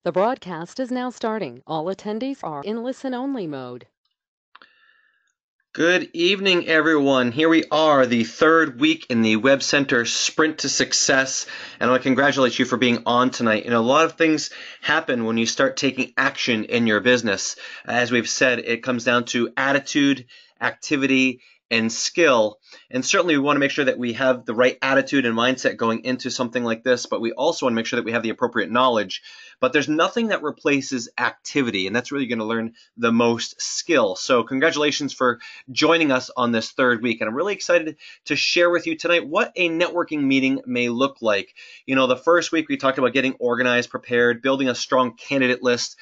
The broadcast is now starting. All attendees are in listen-only mode. Good evening, everyone. Here we are, the third week in the WebCenter Sprint to Success, and I want to congratulate you for being on tonight. A lot of things happen when you start taking action in your business. As we've said, it comes down to attitude, activity, and skill. And certainly we want to make sure that we have the right attitude and mindset going into something like this, but we also want to make sure that we have the appropriate knowledge. But there's nothing that replaces activity, and that's really going to learn the most skill. So congratulations for joining us on this third week. And I'm really excited to share with you tonight what a networking meeting may look like. The first week we talked about getting organized, prepared, building a strong candidate list,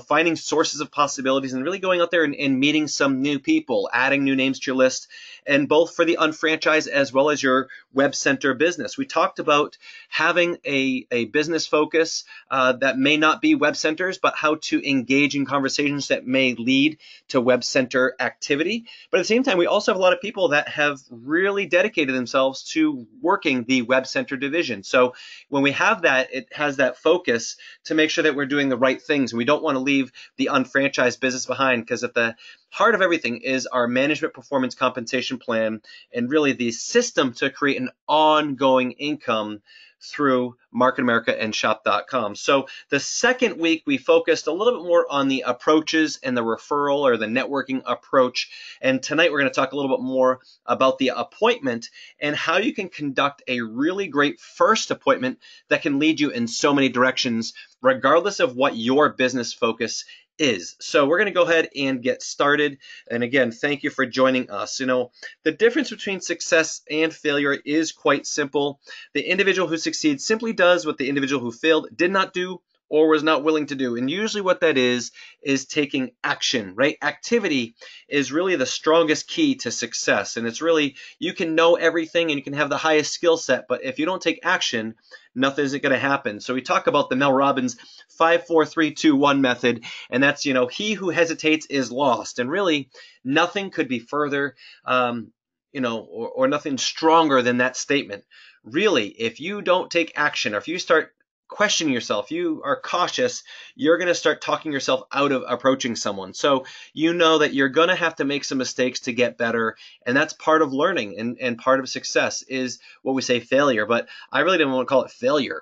finding sources of possibilities and really going out there and meeting some new people, adding new names to your list, and both for the unfranchised as well as your WebCenter business. We talked about having a business focus that may not be WebCenters, but how to engage in conversations that may lead to WebCenter activity. But at the same time, we also have a lot of people that have really dedicated themselves to working the WebCenter division. So when we have that, it has that focus to make sure that we're doing the right things. And we don't want to leave the unfranchised business behind, because at the heart of everything is our management performance compensation plan and really the system to create an ongoing income through Market America and Shop.com. So the second week, we focused a little bit more on the approaches and the referral or the networking approach. And tonight, we're going to talk a little bit more about the appointment and how you can conduct a really great first appointment that can lead you in so many directions, regardless of what your business focus is. So we're going to go ahead and get started. And again, thank you for joining us. The difference between success and failure is quite simple. The individual who succeeds simply does what the individual who failed did not do or was not willing to do. And usually what that is taking action, right? Activity is really the strongest key to success. And it's really, you can know everything and you can have the highest skill set, but if you don't take action, nothing is going to happen. So we talk about the Mel Robbins 5-4-3-2-1 method, and that's, he who hesitates is lost. And really, nothing could be further, or nothing stronger than that statement. Really, if you don't take action, or if you start questioning yourself, you are cautious, you're going to start talking yourself out of approaching someone. So you know that you're going to have to make some mistakes to get better, and that's part of learning, and part of success is what we say failure, but I really don't want to call it failure.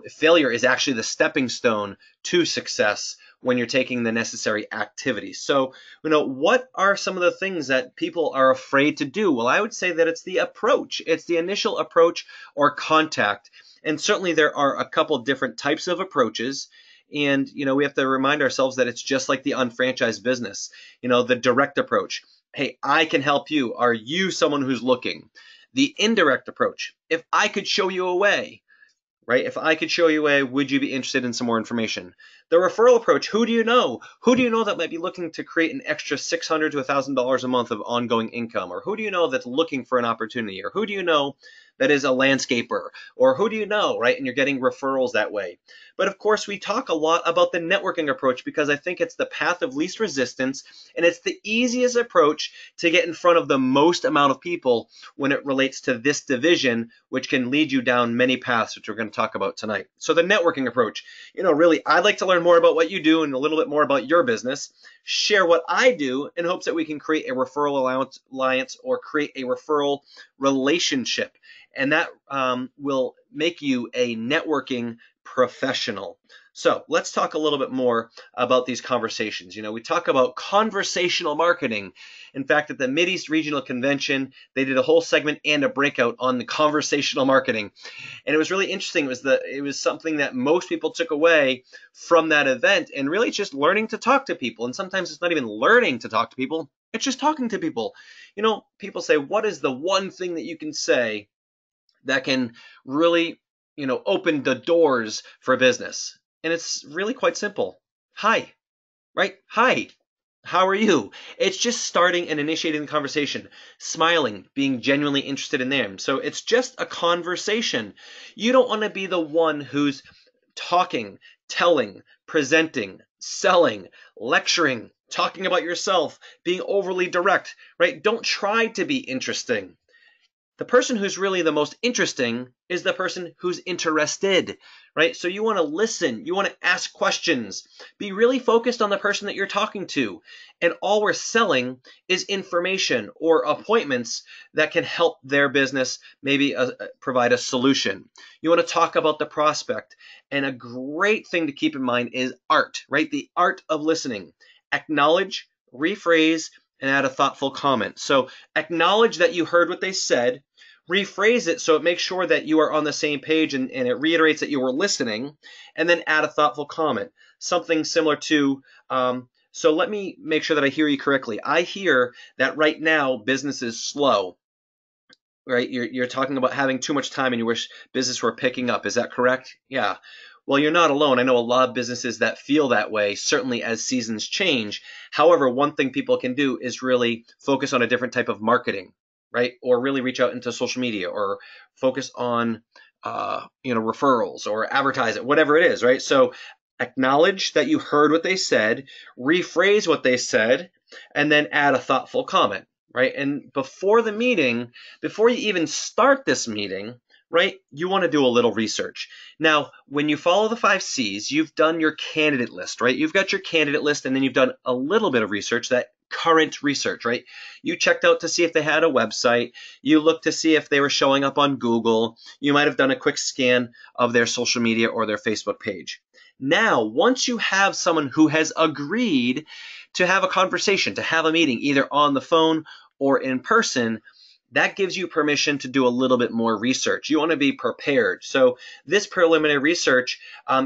Failure is actually the stepping stone to success when you're taking the necessary activities. So, what are some of the things that people are afraid to do? Well, I would say that it's the approach. It's the initial approach or contact. And certainly there are a couple different types of approaches. And, we have to remind ourselves that it's just like the unfranchised business. The direct approach. Hey, I can help you. Are you someone who's looking? The indirect approach. If I could show you a way, right? If I could show you a way, would you be interested in some more information? The referral approach. Who do you know? Who do you know that might be looking to create an extra $600 to $1,000 a month of ongoing income? Or who do you know that's looking for an opportunity? Or who do you know that is a landscaper? Or who do you know, right? And you're getting referrals that way. But of course, we talk a lot about the networking approach because I think it's the path of least resistance, and it's the easiest approach to get in front of the most amount of people when it relates to this division, which can lead you down many paths, which we're going to talk about tonight. So the networking approach, really, I'd like to learn more about what you do and a little bit more about your business, share what I do in hopes that we can create a referral alliance or create a referral relationship. And that will make you a networking professional. So let's talk a little bit more about these conversations. We talk about conversational marketing. In fact, at the Mideast Regional Convention, they did a whole segment and a breakout on the conversational marketing. And it was really interesting. It was something that most people took away from that event, and really just learning to talk to people. And sometimes it's not even learning to talk to people, it's just talking to people. People say, what is the one thing that you can say that can really, open the doors for business? And it's really quite simple. Hi, right? Hi, how are you? It's just starting and initiating the conversation, smiling, being genuinely interested in them. So it's just a conversation. You don't want to be the one who's talking, telling, presenting, selling, lecturing, talking about yourself, being overly direct, right? Don't try to be interesting. The person who's really the most interesting is the person who's interested, right? So you want to listen, you want to ask questions, be really focused on the person that you're talking to. And all we're selling is information or appointments that can help their business, maybe provide a solution. You want to talk about the prospect. And a great thing to keep in mind is art, right? The art of listening. Acknowledge, rephrase, and add a thoughtful comment. So acknowledge that you heard what they said, rephrase it so it makes sure that you are on the same page and it reiterates that you were listening, and then add a thoughtful comment. Something similar to, so let me make sure that I hear you correctly. I hear that right now business is slow, right? You're talking about having too much time and you wish business were picking up. Is that correct? Yeah. Well, you're not alone. I know a lot of businesses that feel that way, certainly as seasons change. However, one thing people can do is really focus on a different type of marketing, right? Or really reach out into social media or focus on, referrals or advertise it, whatever it is, right? So acknowledge that you heard what they said, rephrase what they said, and then add a thoughtful comment, right? And before the meeting, before you even start this meeting, right, you want to do a little research. Now, when you follow the 5 C's, you've done your candidate list, right? You've got your candidate list, and then you've done a little bit of research, that current research, right? You checked out to see if they had a website. You looked to see if they were showing up on Google. You might have done a quick scan of their social media or their Facebook page. Now, once you have someone who has agreed to have a conversation, to have a meeting, either on the phone or in person, that gives you permission to do a little bit more research. You want to be prepared. So this preliminary research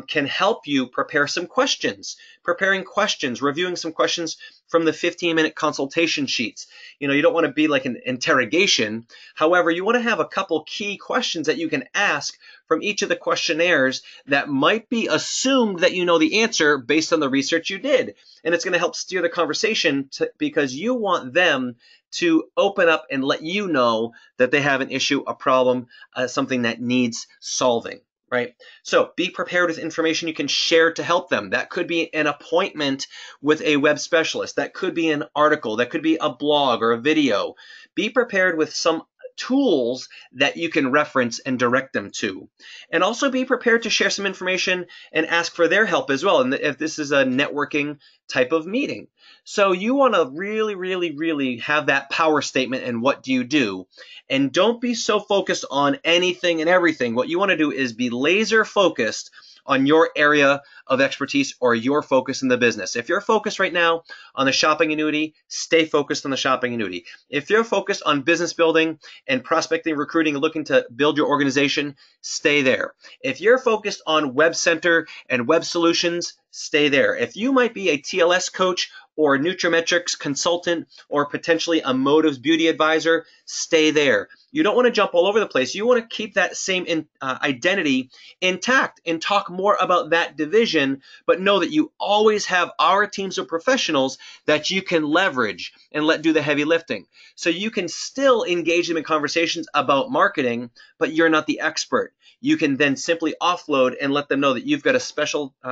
can help you prepare some questions, preparing questions, reviewing some questions from the 15-minute consultation sheets. You don't want to be like an interrogation. However, you want to have a couple key questions that you can ask from each of the questionnaires that might be assumed that you know the answer based on the research you did. And it's going to help steer the conversation because you want them to open up and let you know that they have an issue, a problem, something that needs solving, right? So be prepared with information you can share to help them. That could be an appointment with a web specialist. That could be an article. That could be a blog or a video. Be prepared with some tools that you can reference and direct them to. And also be prepared to share some information and ask for their help as well. And if this is a networking type of meeting. So you want to really, really, really have that power statement and what do you do? And don't be so focused on anything and everything. What you want to do is be laser focused on your area of expertise or your focus in the business. If you're focused right now on the shopping annuity, stay focused on the shopping annuity. If you're focused on business building and prospecting, recruiting, and looking to build your organization, stay there. If you're focused on WebCenter and web solutions, stay there. If you might be a TLS coach or a nutrimetrics consultant or potentially a motives beauty advisor, stay there. You don't want to jump all over the place. You want to keep that same identity intact and talk more about that division, but know that you always have our teams of professionals that you can leverage and let do the heavy lifting. So you can still engage them in conversations about marketing, but you're not the expert. You can then simply offload and let them know that you've got a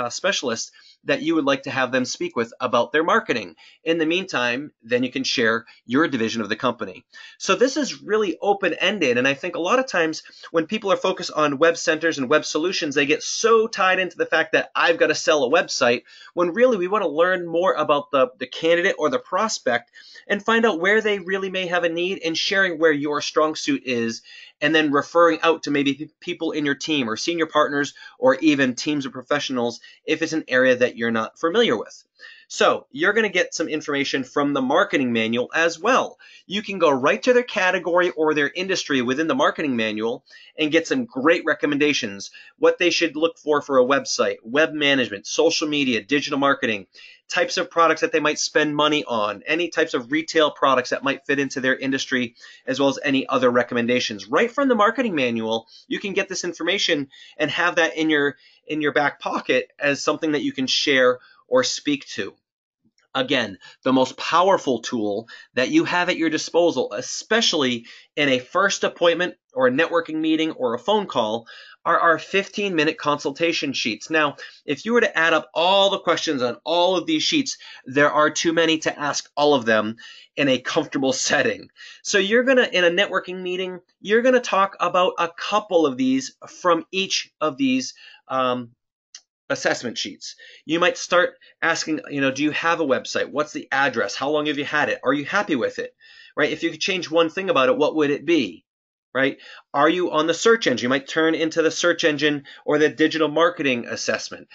specialist that you would like to have them speak with about their marketing. In the meantime, then you can share your division of the company. So this is really open-ended, and I think a lot of times when people are focused on web centers and web solutions, they get so tied into the fact that I've got to sell a website, when really we want to learn more about the candidate or the prospect and find out where they really may have a need and sharing where your strong suit is, and then referring out to maybe people in your team or senior partners or even teams of professionals if it's an area that you're not familiar with. So you're going to get some information from the marketing manual as well. You can go right to their category or their industry within the marketing manual and get some great recommendations. What they should look for a website, web management, social media, digital marketing, types of products that they might spend money on, any types of retail products that might fit into their industry, as well as any other recommendations. Right from the marketing manual, you can get this information and have that in your back pocket as something that you can share or speak to. Again, the most powerful tool that you have at your disposal, especially in a first appointment or a networking meeting or a phone call, are our 15-minute consultation sheets. Now, if you were to add up all the questions on all of these sheets, there are too many to ask all of them in a comfortable setting. So you're going to, in a networking meeting, you're going to talk about a couple of these from each of these assessment sheets. You might start asking, do you have a website? What's the address? How long have you had it? Are you happy with it? Right? If you could change one thing about it, what would it be? Right? Are you on the search engine? You might turn into the search engine or the digital marketing assessment.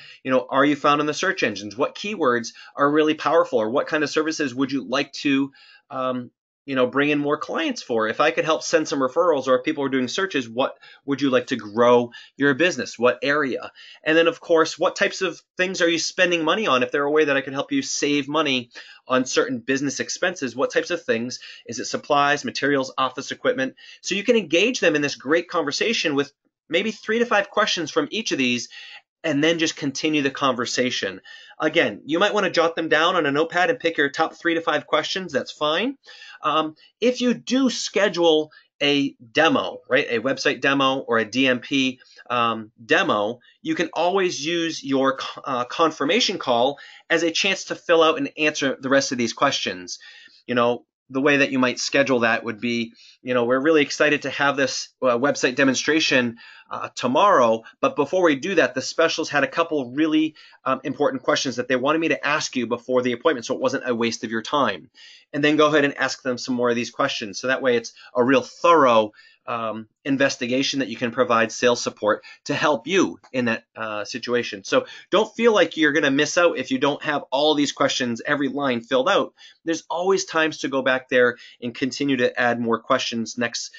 Are you found in the search engines? What keywords are really powerful, or what kind of services would you like to bring in more clients for? If I could help send some referrals, or if people are doing searches, what would you like to grow your business? What area? And then, of course, what types of things are you spending money on? If there are a way that I could help you save money on certain business expenses, what types of things? Is it supplies, materials, office equipment? So you can engage them in this great conversation with maybe 3 to 5 questions from each of these, and then just continue the conversation. Again, you might want to jot them down on a notepad and pick your top 3 to 5 questions. That's fine. If you do schedule a demo, right, a website demo or a DMP demo, you can always use your confirmation call as a chance to fill out and answer the rest of these questions. The way that you might schedule that would be, we're really excited to have this website demonstration tomorrow, but before we do that, the specialist had a couple really important questions that they wanted me to ask you before the appointment, so it wasn't a waste of your time. And then go ahead and ask them some more of these questions, so that way it's a real thorough investigation that you can provide sales support to help you in that situation. So don't feel like you're going to miss out if you don't have all these questions, every line filled out. There's always times to go back there and continue to add more questions next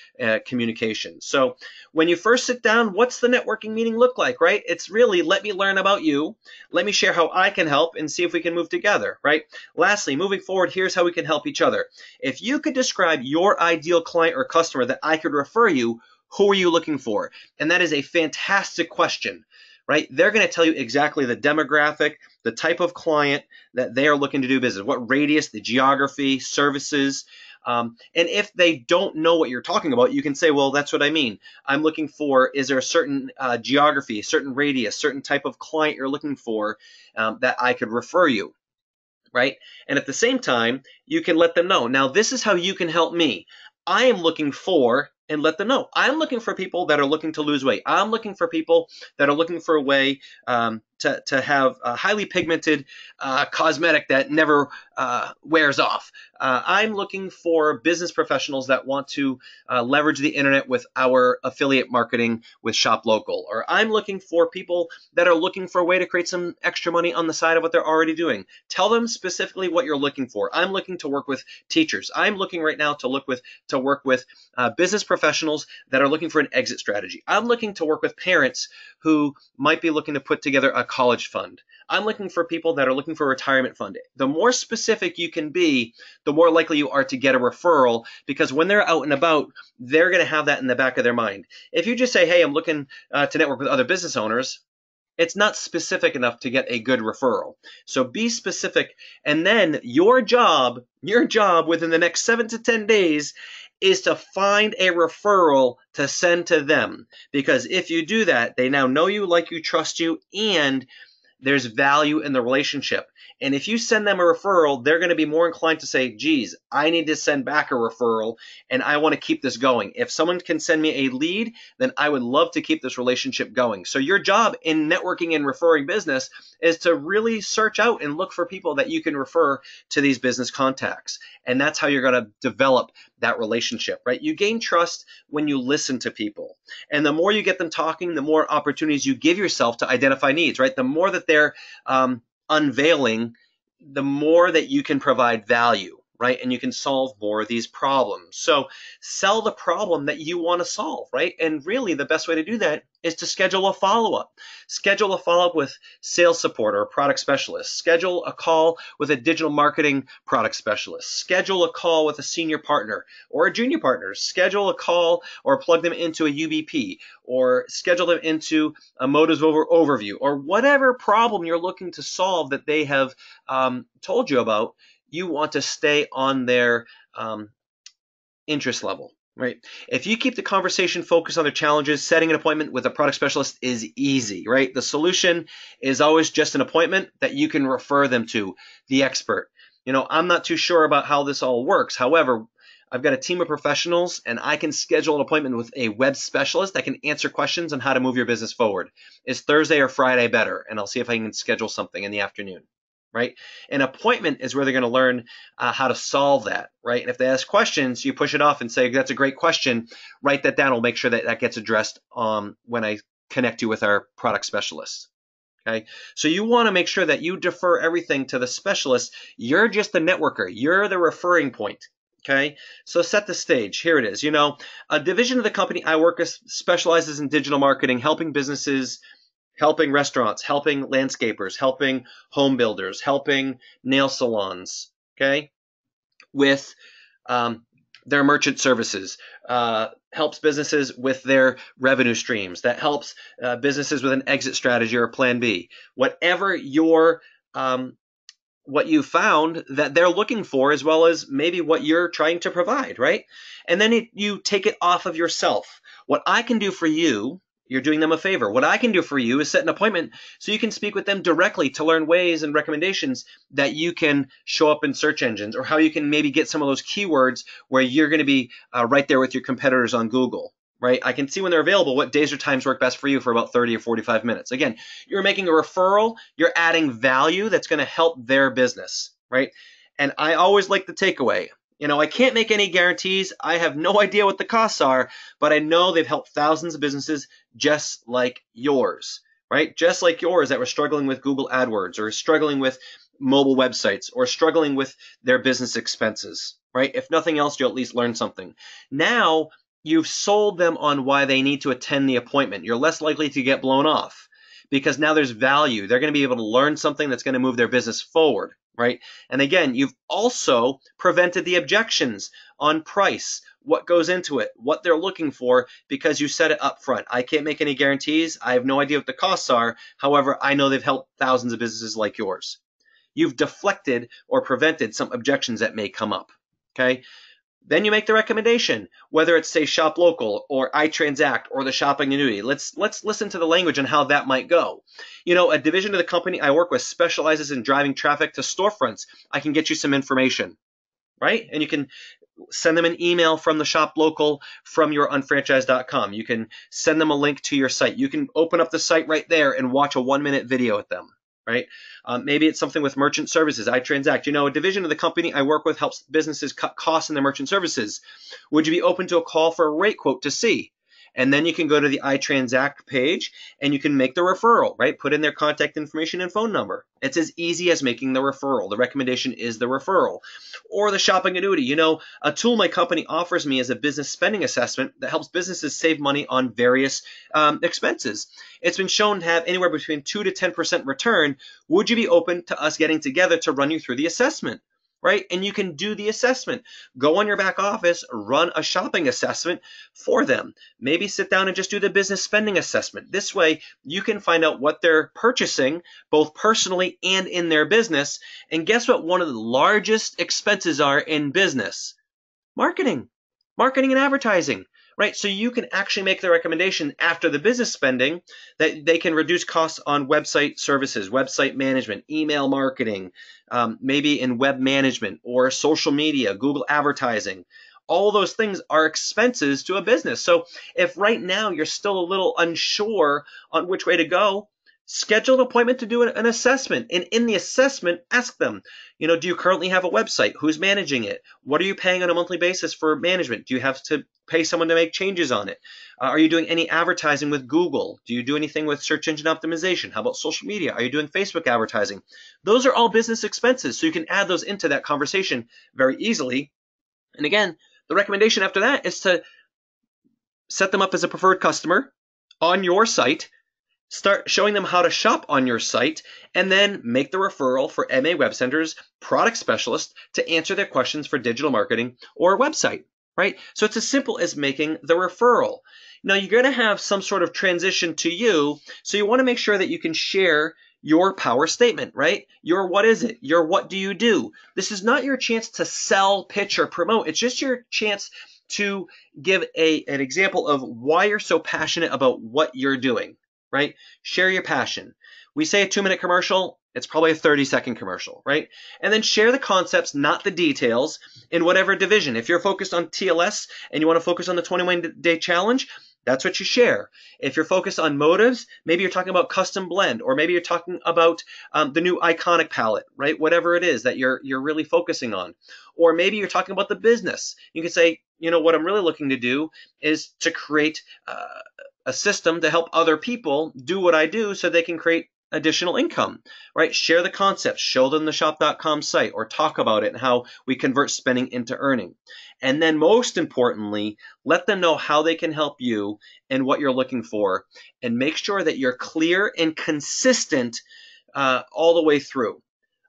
communication. So when you first sit down, what's the networking meeting look like, right? It's really, let me learn about you, let me share how I can help, and see if we can move together, right? Lastly, moving forward, here's how we can help each other. If you could describe your ideal client or customer that I could refer you, who are you looking for? And that is a fantastic question, right? They're going to tell you exactly the demographic, the type of client that they are looking to do business, what radius, the geography, services. And if they don't know what you're talking about, you can say, well, that's what I mean. I'm looking for, is there a certain geography, certain radius, certain type of client you're looking for that I could refer you, right? And at the same time, you can let them know. Now, this is how you can help me. I am looking for, and let them know, I'm looking for people that are looking to lose weight. I'm looking for people that are looking for a way to have a highly pigmented cosmetic that never wears off. I'm looking for business professionals that want to leverage the internet with our affiliate marketing with Shop Local. Or I'm looking for people that are looking for a way to create some extra money on the side of what they're already doing. Tell them specifically what you're looking for. I'm looking to work with teachers. I'm looking right now to work with business professionals that are looking for an exit strategy. I'm looking to work with parents who might be looking to put together a college fund. I'm looking for people that are looking for a retirement fund. The more specific you can be, the more likely you are to get a referral, because when they're out and about, they're going to have that in the back of their mind. If you just say, hey, I'm looking to network with other business owners, it's not specific enough to get a good referral. So be specific, and then your job within the next 7 to 10 days is to find a referral to send to them. Because if you do that, they now know you, like you, trust you, and there's value in the relationship. And if you send them a referral, they're going to be more inclined to say, geez, I need to send back a referral and I want to keep this going. If someone can send me a lead, then I would love to keep this relationship going. So your job in networking and referring business is to really search out and look for people that you can refer to these business contacts. And that's how you're going to develop that relationship, right? You gain trust when you listen to people. And the more you get them talking, the more opportunities you give yourself to identify needs, right? The more that they're unveiling, the more that you can provide value, right? And you can solve more of these problems. So sell the problem that you want to solve, right? And really the best way to do that is to schedule a follow-up. Schedule a follow-up with sales support or a product specialist. Schedule a call with a digital marketing product specialist. Schedule a call with a senior partner or a junior partner. Schedule a call or plug them into a UBP, or schedule them into a motives overview, or whatever problem you're looking to solve that they have told you about. You want to stay on their interest level, right? If you keep the conversation focused on their challenges, setting an appointment with a product specialist is easy, right? The solution is always just an appointment that you can refer them to the expert. I'm not too sure about how this all works. However, I've got a team of professionals and I can schedule an appointment with a web specialist that can answer questions on how to move your business forward. Is Thursday or Friday better? And I'll see if I can schedule something in the afternoon. Right? An appointment is where they're going to learn how to solve that, right? And if they ask questions, you push it off and say, that's a great question. Write that down. We'll make sure that that gets addressed when I connect you with our product specialists. Okay? So you want to make sure that you defer everything to the specialist. You're just the networker. You're the referring point. Okay? So set the stage. Here it is. A division of the company I work with specializes in digital marketing, helping businesses, helping restaurants, helping landscapers, helping home builders, helping nail salons, okay, with their merchant services, helps businesses with their revenue streams, that helps businesses with an exit strategy or a plan B. Whatever what you found that they're looking for, as well as maybe what you're trying to provide, right? And then you take it off of yourself. What I can do for you, you're doing them a favor. What I can do for you is set an appointment so you can speak with them directly to learn ways and recommendations that you can show up in search engines, or how you can maybe get some of those keywords where you're going to be right there with your competitors on Google. Right? I can see when they're available what days or times work best for you for about 30 or 45 minutes. Again, you're making a referral, you're adding value that's going to help their business, right? And I always like the takeaway. I can't make any guarantees. I have no idea what the costs are, but I know they've helped thousands of businesses just like yours, right? Just like yours that were struggling with Google AdWords, or struggling with mobile websites, or struggling with their business expenses, right? If nothing else, you'll at least learn something. Now, you've sold them on why they need to attend the appointment. You're less likely to get blown off because now there's value. They're going to be able to learn something that's going to move their business forward, right? And again, you've also prevented the objections on price, what goes into it, what they're looking for, because you said it up front. I can't make any guarantees. I have no idea what the costs are. However, I know they've helped thousands of businesses like yours. You've deflected or prevented some objections that may come up, okay? Then you make the recommendation, whether it's, say, Shop Local or iTransact or the shopping annuity. Let's listen to the language and how that might go. A division of the company I work with specializes in driving traffic to storefronts. I can get you some information, right? And you can send them an email from the Shop Local from your unfranchised.com. You can send them a link to your site. You can open up the site right there and watch a 1-minute video with them. Right? Maybe it's something with merchant services. iTransact. A division of the company I work with helps businesses cut costs in their merchant services. Would you be open to a call for a rate quote to see? And then you can go to the iTransact page and you can make the referral, right? Put in their contact information and phone number. It's as easy as making the referral. The recommendation is the referral. Or the shopping annuity. A tool my company offers me is a business spending assessment that helps businesses save money on various expenses. It's been shown to have anywhere between 2 to 10% return. Would you be open to us getting together to run you through the assessment? Right? And you can do the assessment. Go on your back office, run a shopping assessment for them. Maybe sit down and just do the business spending assessment. This way, you can find out what they're purchasing, both personally and in their business. And guess what one of the largest expenses are in business? Marketing. Marketing and advertising. Right? So you can actually make the recommendation after the business spending that they can reduce costs on website services, website management, email marketing, maybe in web management or social media, Google advertising. All those things are expenses to a business. So if right now you're still a little unsure on which way to go, schedule an appointment to do an assessment. And in the assessment, ask them, do you currently have a website? Who's managing it? What are you paying on a monthly basis for management? Do you have to pay someone to make changes on it? Are you doing any advertising with Google? Do you do anything with search engine optimization? How about social media? Are you doing Facebook advertising? Those are all business expenses, so you can add those into that conversation very easily. And again, the recommendation after that is to set them up as a preferred customer on your site. Start showing them how to shop on your site, and then make the referral for MA WebCenter's product specialist to answer their questions for digital marketing or website, right? So it's as simple as making the referral. Now, you're going to have some sort of transition to you, so you want to make sure that you can share your power statement, right? Your what is it? Your what do you do? This is not your chance to sell, pitch, or promote. It's just your chance to give an example of why you're so passionate about what you're doing, right? Share your passion. We say a 2-minute commercial, it's probably a 30-second commercial, right? And then share the concepts, not the details, in whatever division. If you're focused on TLS and you want to focus on the 21-day challenge, that's what you share. If you're focused on motives, maybe you're talking about custom blend, or maybe you're talking about the new iconic palette, right? Whatever it is that you're really focusing on. Or maybe you're talking about the business. You can say, what I'm really looking to do is to create a system to help other people do what I do so they can create additional income, right? Share the concepts, show them the shop.com site, or talk about it and how we convert spending into earning. And then most importantly, let them know how they can help you and what you're looking for, and make sure that you're clear and consistent all the way through.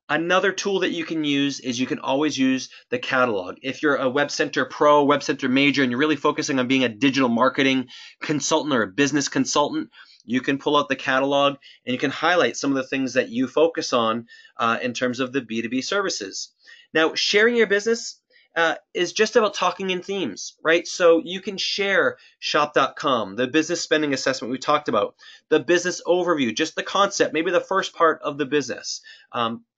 Another tool that you can use is you can always use the catalog. If you're a WebCenter Pro, WebCenter Major, and you're really focusing on being a digital marketing consultant or a business consultant, you can pull out the catalog and you can highlight some of the things that you focus on in terms of the B2B services. Now, sharing your business is just about talking in themes, right? So you can share shop.com, the business spending assessment we talked about, the business overview, just the concept, maybe the first part of the business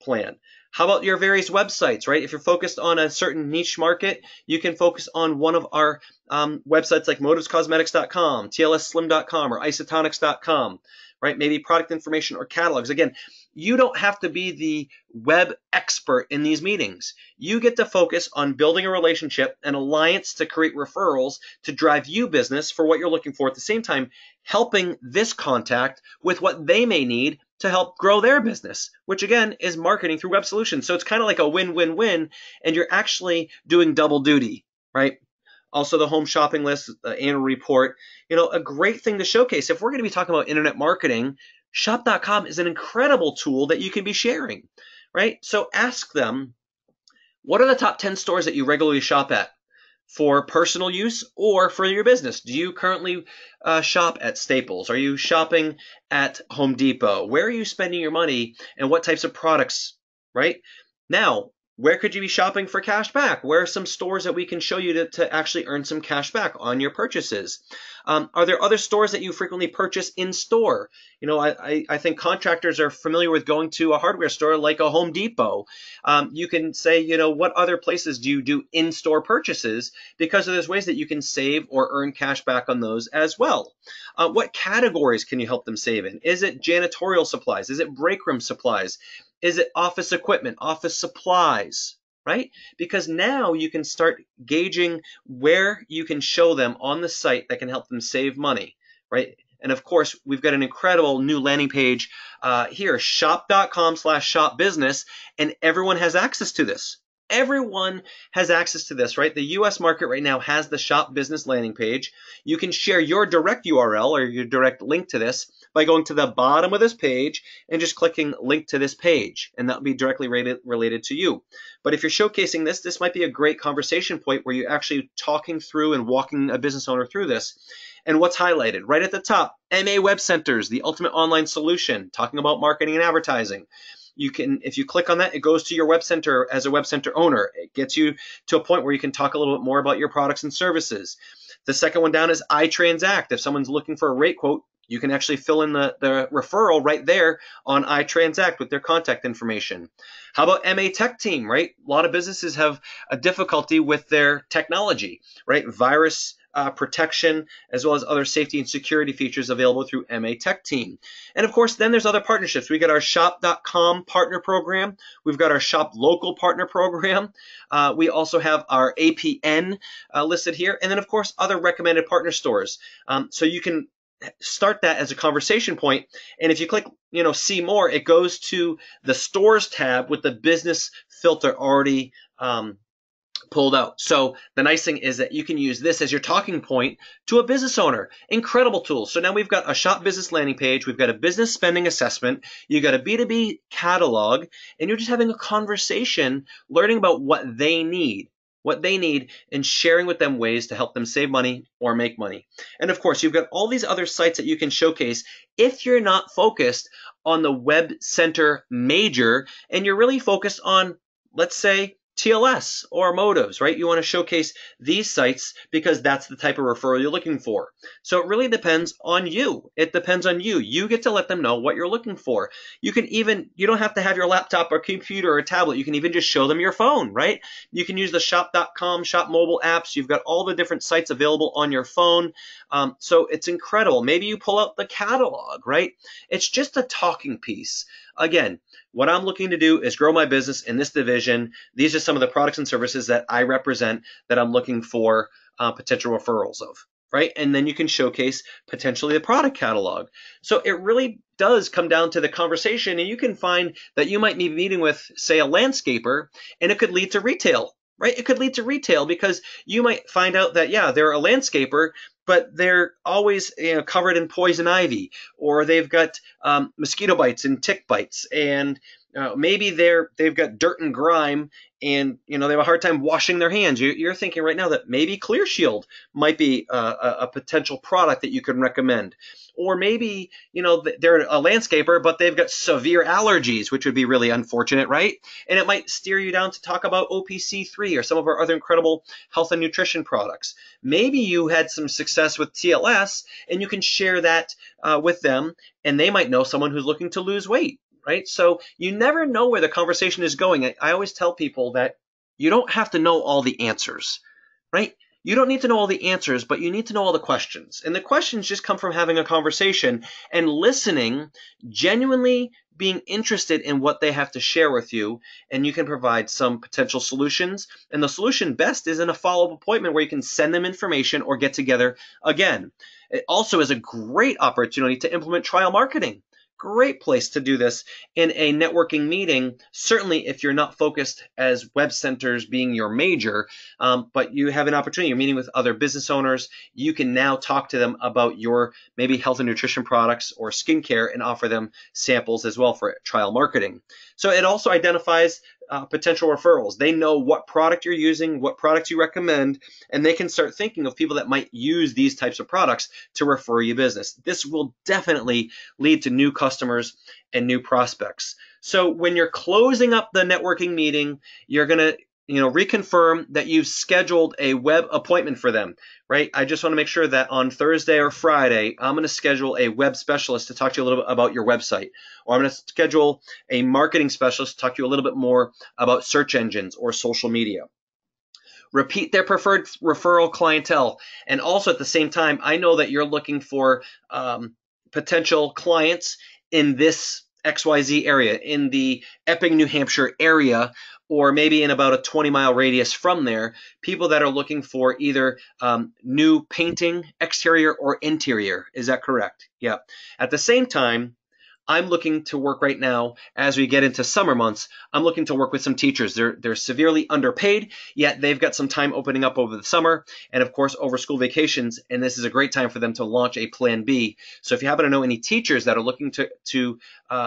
plan. How about your various websites, right? If you're focused on a certain niche market, you can focus on one of our websites like motivescosmetics.com, tlsslim.com, or isotonics.com, right? Maybe product information or catalogs. Again, you don't have to be the web expert in these meetings. You get to focus on building a relationship, an alliance to create referrals to drive you business for what you're looking for, at the same time helping this contact with what they may need to help grow their business, which again is marketing through web solutions. So it's kind of like a win-win-win, and you're actually doing double duty, right? Also, the home shopping list, the annual report, a great thing to showcase. If we're going to be talking about internet marketing, shop.com is an incredible tool that you can be sharing, right? So ask them, what are the top 10 stores that you regularly shop at for personal use or for your business? Do you currently shop at Staples? Are you shopping at Home Depot? Where are you spending your money and what types of products, right? Now, where could you be shopping for cash back? Where are some stores that we can show you to actually earn some cash back on your purchases? Are there other stores that you frequently purchase in store? I think contractors are familiar with going to a hardware store like a Home Depot. You can say, what other places do you do in-store purchases? Because there's ways that you can save or earn cash back on those as well. What categories can you help them save in? Is it janitorial supplies? Is it break room supplies? Is it office equipment, office supplies, right? Because now you can start gauging where you can show them on the site that can help them save money, right? And of course, we've got an incredible new landing page here, shop.com/shopbusiness, and everyone has access to this. Everyone has access to this, right? The US market right now has the Shop Business landing page. You can share your direct URL or your direct link to this by going to the bottom of this page and just clicking link to this page, and that'll be directly related to you. But if you're showcasing this, this might be a great conversation point where you're actually talking through and walking a business owner through this. And what's highlighted right at the top, MA Web Centers, the ultimate online solution, talking about marketing and advertising. If you click on that, it goes to your web center as a web center owner. It gets you to a point where you can talk a little bit more about your products and services. The second one down is iTransact. If someone's looking for a rate quote, you can actually fill in the referral right there on iTransact with their contact information. How about MA Tech Team, right? A lot of businesses have a difficulty with their technology, right? Virus protection, as well as other safety and security features available through MA Tech Team. And of course, then there's other partnerships. We got our shop.com partner program. We've got our shop local partner program. We also have our APN listed here. And then of course, other recommended partner stores. So you can start that as a conversation point. And if you click, see more, it goes to the stores tab with the business filter already pulled out. So the nice thing is that you can use this as your talking point to a business owner. Incredible tool. So now we've got a shop business landing page. We've got a business spending assessment. You got a B2B catalog, and you're just having a conversation, learning about what they need, and sharing with them ways to help them save money or make money. And of course, you've got all these other sites that you can showcase if you're not focused on the WebCenter major and you're really focused on, let's say, TLS or Motives, right? You want to showcase these sites because that's the type of referral you're looking for. So it really depends on you. It depends on you. You get to let them know what you're looking for. You don't have to have your laptop or computer or tablet. You can even just show them your phone, right? You can use the shop.com, shop mobile apps. You've got all the different sites available on your phone. So it's incredible. Maybe you pull out the catalog, right? It's just a talking piece. Again, what I'm looking to do is grow my business in this division. These are some of the products and services that I represent that I'm looking for potential referrals of, right? And then you can showcase potentially the product catalog. So it really does come down to the conversation, and you can find that you might be meeting with, say, a landscaper, and it could lead to retail, right? It could lead to retail because you might find out that, yeah, they're a landscaper, but they're always covered in poison ivy, or they've got mosquito bites and tick bites, and maybe they've got dirt and grime, and they have a hard time washing their hands. You're thinking right now that maybe Clear Shield might be a potential product that you can recommend. Or maybe, they're a landscaper, but they've got severe allergies, which would be really unfortunate, right? And it might steer you down to talk about OPC3 or some of our other incredible health and nutrition products. Maybe you had some success with TLS, and you can share that with them, and they might know someone who's looking to lose weight, right? So you never know where the conversation is going. I always tell people that you don't have to know all the answers, right? You don't need to know all the answers, but you need to know all the questions. And the questions just come from having a conversation and listening, genuinely being interested in what they have to share with you, and you can provide some potential solutions. And the solution best is in a follow-up appointment where you can send them information or get together again. It also is a great opportunity to implement trial marketing. Great place to do this in a networking meeting, certainly if you're not focused as WebCenters being your major, but you have an opportunity, you're meeting with other business owners, you can now talk to them about your maybe health and nutrition products or skincare and offer them samples as well for trial marketing. So it also identifies potential referrals. They know what product you're using, what products you recommend, and they can start thinking of people that might use these types of products to refer you business. This will definitely lead to new customers and new prospects. So when you're closing up the networking meeting, you're going to reconfirm that you've scheduled a web appointment for them, right? I just want to make sure that on Thursday or Friday, I'm going to schedule a web specialist to talk to you a little bit about your website, or I'm going to schedule a marketing specialist to talk to you a little bit more about search engines or social media. Repeat their preferred referral clientele. And also at the same time, I know that you're looking for potential clients in this XYZ area, in the Epping, New Hampshire area, or maybe in about a 20-mile radius from there, people that are looking for either new painting, exterior or interior. Is that correct? Yeah. At the same time, I'm looking to work right now as we get into summer months. I'm looking to work with some teachers. They're severely underpaid, yet they've got some time opening up over the summer and, of course, over school vacations. And this is a great time for them to launch a plan B. So if you happen to know any teachers that are looking to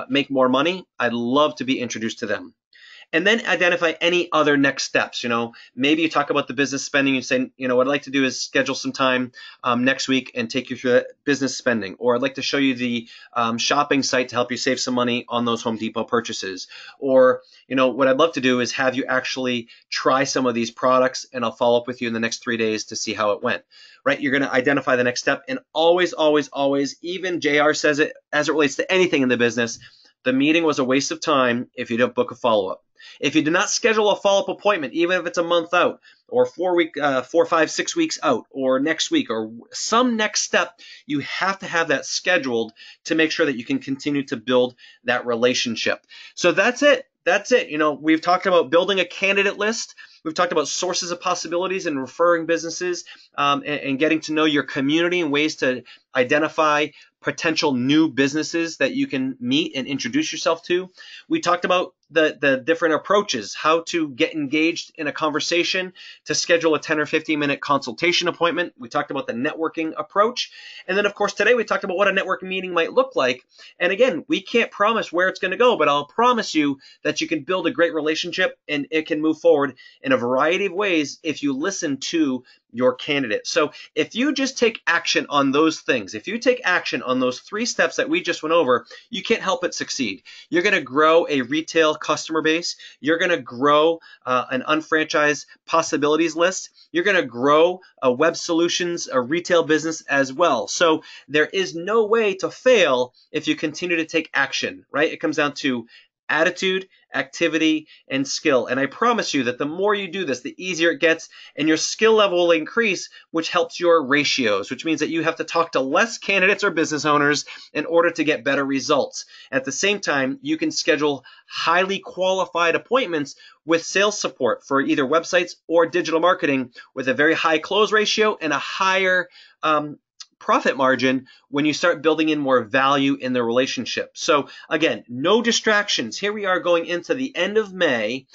make more money, I'd love to be introduced to them. And then identify any other next steps. Maybe you talk about the business spending. You say, what I'd like to do is schedule some time next week and take you through that business spending. Or I'd like to show you the shopping site to help you save some money on those Home Depot purchases. Or, what I'd love to do is have you actually try some of these products, and I'll follow up with you in the next 3 days to see how it went. Right? You're going to identify the next step. And always, always, always, even JR says it as it relates to anything in the business, the meeting was a waste of time if you don't book a follow-up. If you do not schedule a follow-up appointment, even if it's a month out, or 4, 5, 6 weeks out, or next week, or some next step, you have to have that scheduled to make sure that you can continue to build that relationship. So that's it. That's it. We've talked about building a candidate list. We've talked about sources of possibilities and referring businesses, and getting to know your community and ways to identify potential new businesses that you can meet and introduce yourself to. We talked about the different approaches, how to get engaged in a conversation, to schedule a 10 or 15-minute consultation appointment. We talked about the networking approach. And then, of course, today we talked about what a networking meeting might look like. And again, we can't promise where it's going to go, but I'll promise you that you can build a great relationship and it can move forward in a variety of ways if you listen to your candidate. So if you just take action on those things, if you take action on those 3 steps that we just went over, you can't help but succeed. You're going to grow a retail customer base. You're going to grow an unfranchised possibilities list. You're going to grow a web solutions, a retail business as well. So there is no way to fail if you continue to take action, right? It comes down to attitude, activity, and skill. And I promise you that the more you do this, the easier it gets, and your skill level will increase, which helps your ratios, which means that you have to talk to less candidates or business owners in order to get better results. At the same time, you can schedule highly qualified appointments with sales support for either websites or digital marketing with a very high close ratio and a higher profit margin when you start building in more value in the relationship. So again, no distractions. Here we are going into the end of May.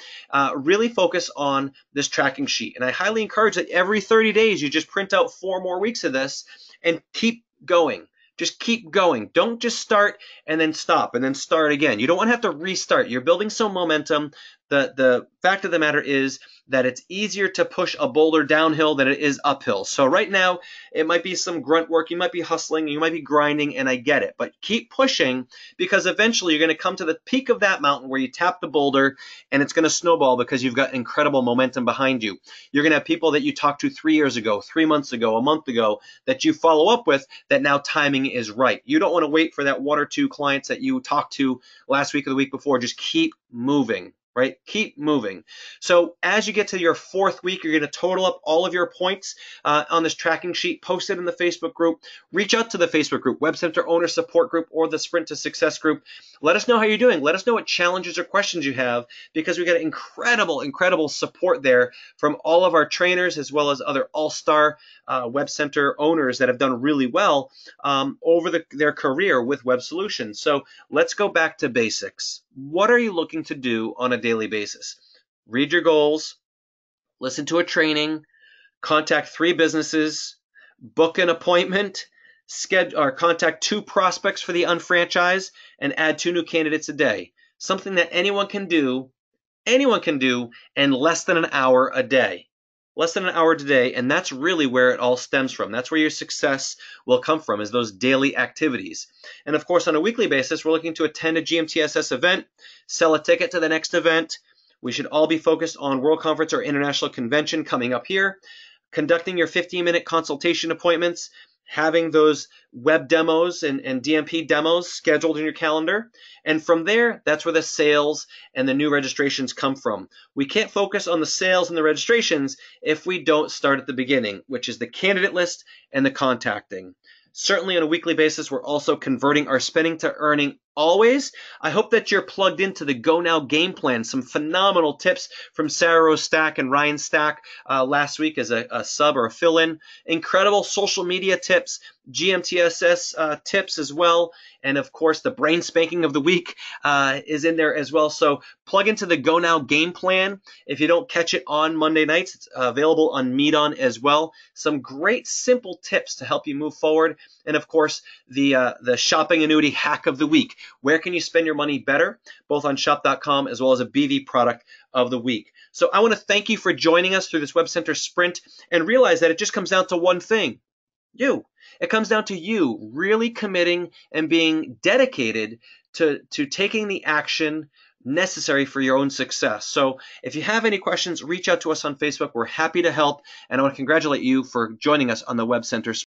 Really focus on this tracking sheet. And I highly encourage that every 30 days you just print out 4 more weeks of this and keep going. Just keep going. Don't just start and then stop and then start again. You don't want to have to restart. You're building some momentum. The fact of the matter is that it's easier to push a boulder downhill than it is uphill. So right now, it might be some grunt work. You might be hustling. You might be grinding, and I get it. But keep pushing, because eventually you're going to come to the peak of that mountain where you tap the boulder, and it's going to snowball because you've got incredible momentum behind you. You're going to have people that you talked to 3 years ago, 3 months ago, a month ago that you follow up with that now timing is right. You don't want to wait for that 1 or 2 clients that you talked to last week or the week before. Just keep moving. Right? Keep moving. So as you get to your 4th week, you're going to total up all of your points on this tracking sheet, post it in the Facebook group, reach out to the Facebook group, WebCenter Owner Support Group, or the Sprint to Success group. Let us know how you're doing. Let us know what challenges or questions you have, because we got incredible support there from all of our trainers as well as other all-star WebCenter owners that have done really well over their career with web solutions. So let's go back to basics. What are you looking to do on a daily basis? Read your goals, listen to a training, contact 3 businesses, book an appointment, schedule or contact 2 prospects for the unfranchised, and add 2 new candidates a day. Something that anyone can do in less than an hour a day. Less than an hour a day, and that's really where it all stems from. That's where your success will come from, is those daily activities. And of course, on a weekly basis, we're looking to attend a GMTSS event, sell a ticket to the next event. We should all be focused on World Conference or International Convention coming up here, conducting your 15-minute consultation appointments, having those web demos and DMP demos scheduled in your calendar. And from there, that's where the sales and the new registrations come from. We can't focus on the sales and the registrations if we don't start at the beginning, which is the candidate list and the contacting. Certainly on a weekly basis, we're also converting our spending to earning always. I hope that you're plugged into the Go Now game plan. Some phenomenal tips from Sarah Rose Stack and Ryan Stack last week as a sub or a fill-in. Incredible social media tips, GMTSS tips as well. And of course, the brain spanking of the week is in there as well. So plug into the Go Now game plan. If you don't catch it on Monday nights, it's available on Meet-On as well. Some great simple tips to help you move forward. And of course, the shopping annuity hack of the week. Where can you spend your money better, both on shop.com as well as a BV product of the week. So I want to thank you for joining us through this WebCenter sprint, and realize that it just comes down to one thing. You. It comes down to you really committing and being dedicated to taking the action necessary for your own success. So if you have any questions, reach out to us on Facebook. We're happy to help, and I want to congratulate you for joining us on the WebCenter sprint.